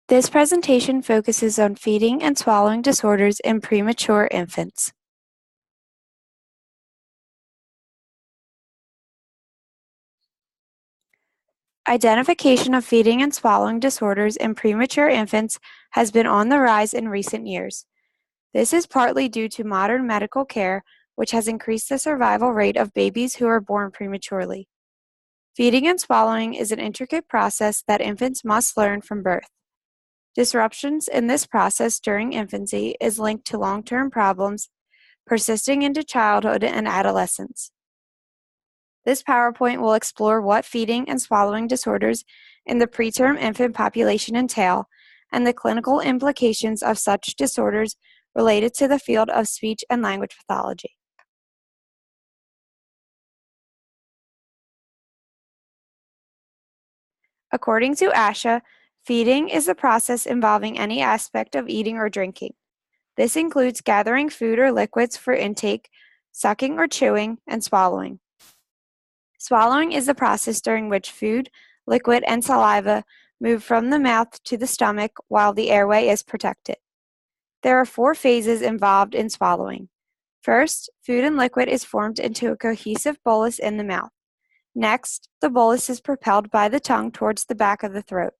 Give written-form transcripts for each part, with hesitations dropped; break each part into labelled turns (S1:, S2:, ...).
S1: This presentation focuses on feeding and swallowing disorders in premature infants. Identification of feeding and swallowing disorders in premature infants has been on the rise in recent years. This is partly due to modern medical care, which has increased the survival rate of babies who are born prematurely. Feeding and swallowing is an intricate process that infants must learn from birth. Disruptions in this process during infancy is linked to long-term problems persisting into childhood and adolescence. This PowerPoint will explore what feeding and swallowing disorders in the preterm infant population entail and the clinical implications of such disorders related to the field of speech and language pathology. According to ASHA, feeding is the process involving any aspect of eating or drinking. This includes gathering food or liquids for intake, sucking or chewing, and swallowing. Swallowing is the process during which food, liquid, and saliva move from the mouth to the stomach while the airway is protected. There are 4 phases involved in swallowing. First, food and liquid is formed into a cohesive bolus in the mouth. Next, the bolus is propelled by the tongue towards the back of the throat.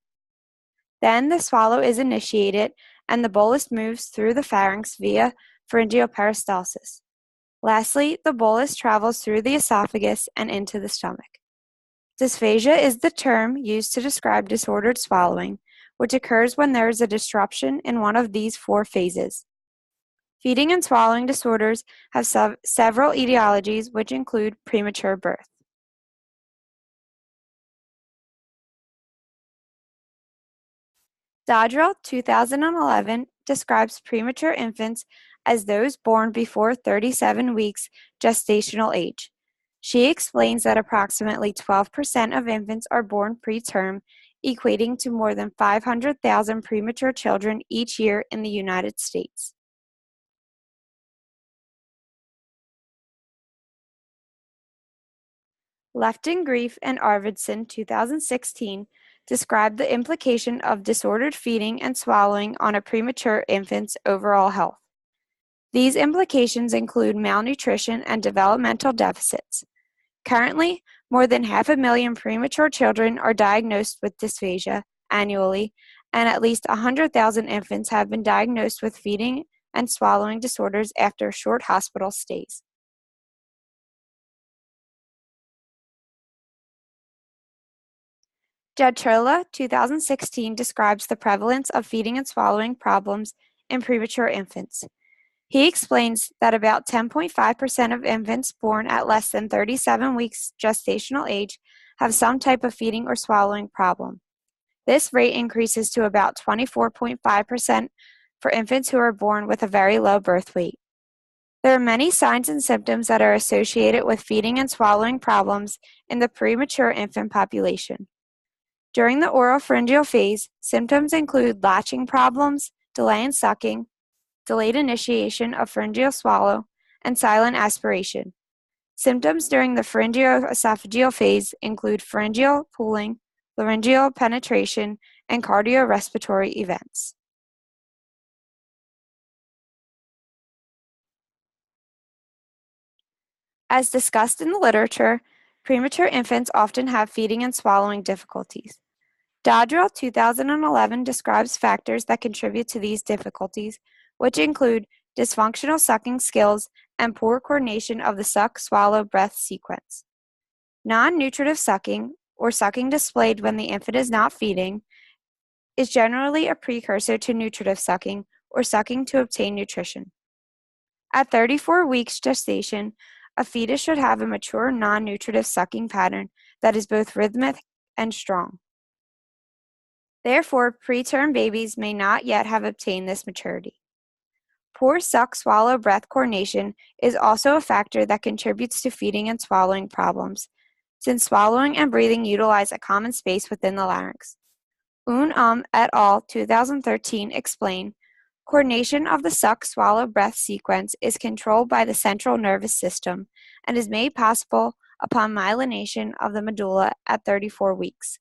S1: Then the swallow is initiated and the bolus moves through the pharynx via pharyngoperistalsis. Lastly, the bolus travels through the esophagus and into the stomach. Dysphagia is the term used to describe disordered swallowing, which occurs when there is a disruption in one of these 4 phases. Feeding and swallowing disorders have several etiologies, which include premature birth. Dodrell, 2011, describes premature infants as those born before 37 weeks gestational age. She explains that approximately 12% of infants are born preterm, equating to more than 500,000 premature children each year in the United States. Lefton, Grief, and Arvidsson, 2016, described the implication of disordered feeding and swallowing on a premature infant's overall health. These implications include malnutrition and developmental deficits. Currently, more than 500,000 premature children are diagnosed with dysphagia annually, and at least 100,000 infants have been diagnosed with feeding and swallowing disorders after short hospital stays. Jadchola, 2016, describes the prevalence of feeding and swallowing problems in premature infants. He explains that about 10.5% of infants born at less than 37 weeks gestational age have some type of feeding or swallowing problem. This rate increases to about 24.5% for infants who are born with a very low birth weight. There are many signs and symptoms that are associated with feeding and swallowing problems in the premature infant population. During the oropharyngeal phase, symptoms include latching problems, delay in sucking, delayed initiation of pharyngeal swallow, and silent aspiration. Symptoms during the pharyngeoesophageal phase include pharyngeal pooling, laryngeal penetration, and cardiorespiratory events. As discussed in the literature, premature infants often have feeding and swallowing difficulties. Dodrell, 2011, describes factors that contribute to these difficulties, which include dysfunctional sucking skills and poor coordination of the suck-swallow-breath sequence. Non-nutritive sucking, or sucking displayed when the infant is not feeding, is generally a precursor to nutritive sucking, or sucking to obtain nutrition. At 34 weeks gestation, a fetus should have a mature non-nutritive sucking pattern that is both rhythmic and strong. Therefore, preterm babies may not yet have obtained this maturity. Poor suck-swallow-breath coordination is also a factor that contributes to feeding and swallowing problems, since swallowing and breathing utilize a common space within the larynx. Et al. 2013 explain, coordination of the suck-swallow-breath sequence is controlled by the central nervous system and is made possible upon myelination of the medulla at 34 weeks.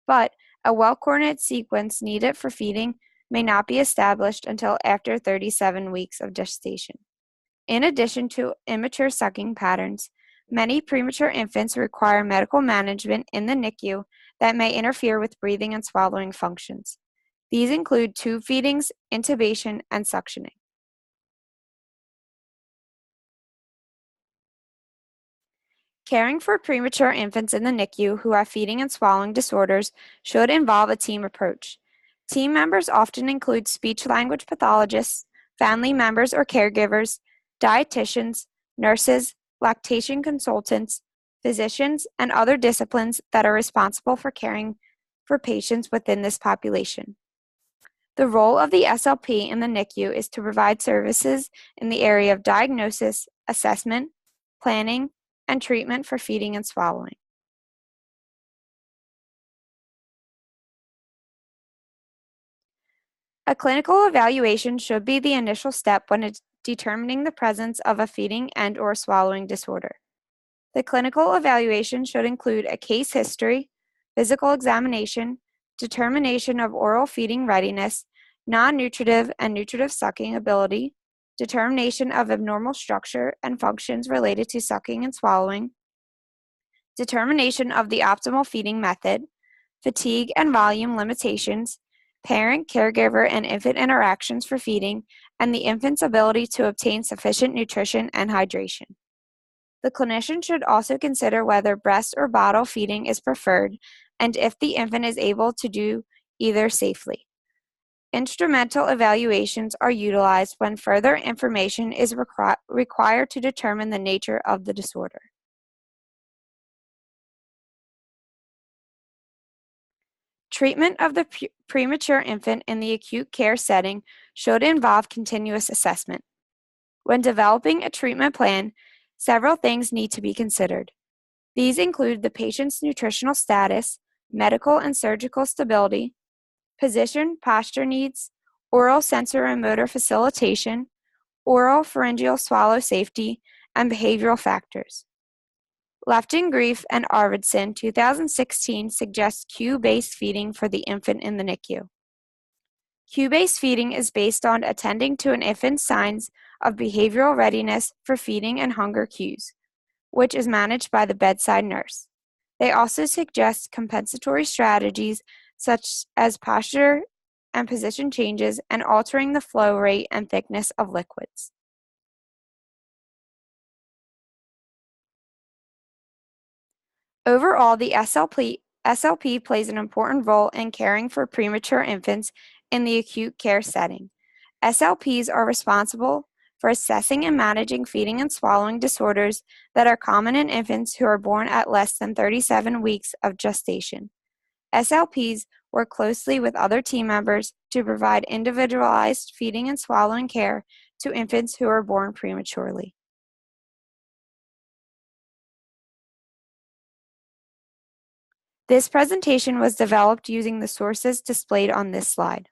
S1: But A well-coordinated sequence needed for feeding may not be established until after 37 weeks of gestation. In addition to immature sucking patterns, many premature infants require medical management in the NICU that may interfere with breathing and swallowing functions. These include tube feedings, intubation, and suctioning. Caring for premature infants in the NICU who have feeding and swallowing disorders should involve a team approach. Team members often include speech-language pathologists, family members or caregivers, dietitians, nurses, lactation consultants, physicians, and other disciplines that are responsible for caring for patients within this population. The role of the SLP in the NICU is to provide services in the area of diagnosis, assessment, planning, and treatment for feeding and swallowing. A clinical evaluation should be the initial step when determining the presence of a feeding and/or swallowing disorder. The clinical evaluation should include a case history, physical examination, determination of oral feeding readiness, non-nutritive and nutritive sucking ability, determination of abnormal structure and functions related to sucking and swallowing, determination of the optimal feeding method, fatigue and volume limitations, parent, caregiver, and infant interactions for feeding, and the infant's ability to obtain sufficient nutrition and hydration. The clinician should also consider whether breast or bottle feeding is preferred and if the infant is able to do either safely. Instrumental evaluations are utilized when further information is required to determine the nature of the disorder. Treatment of the premature infant in the acute care setting should involve continuous assessment. When developing a treatment plan, several things need to be considered. These include the patient's nutritional status, medical and surgical stability, position, posture needs, oral sensorimotor facilitation, oral pharyngeal swallow safety, and behavioral factors. Lefton, Grief, and Arvidsson, 2016, suggests cue-based feeding for the infant in the NICU. Cue-based feeding is based on attending to an infant's signs of behavioral readiness for feeding and hunger cues, which is managed by the bedside nurse. They also suggest compensatory strategies such as posture and position changes and altering the flow rate and thickness of liquids. Overall, the SLP plays an important role in caring for premature infants in the acute care setting. SLPs are responsible for assessing and managing feeding and swallowing disorders that are common in infants who are born at less than 37 weeks of gestation. SLPs work closely with other team members to provide individualized feeding and swallowing care to infants who are born prematurely. This presentation was developed using the sources displayed on this slide.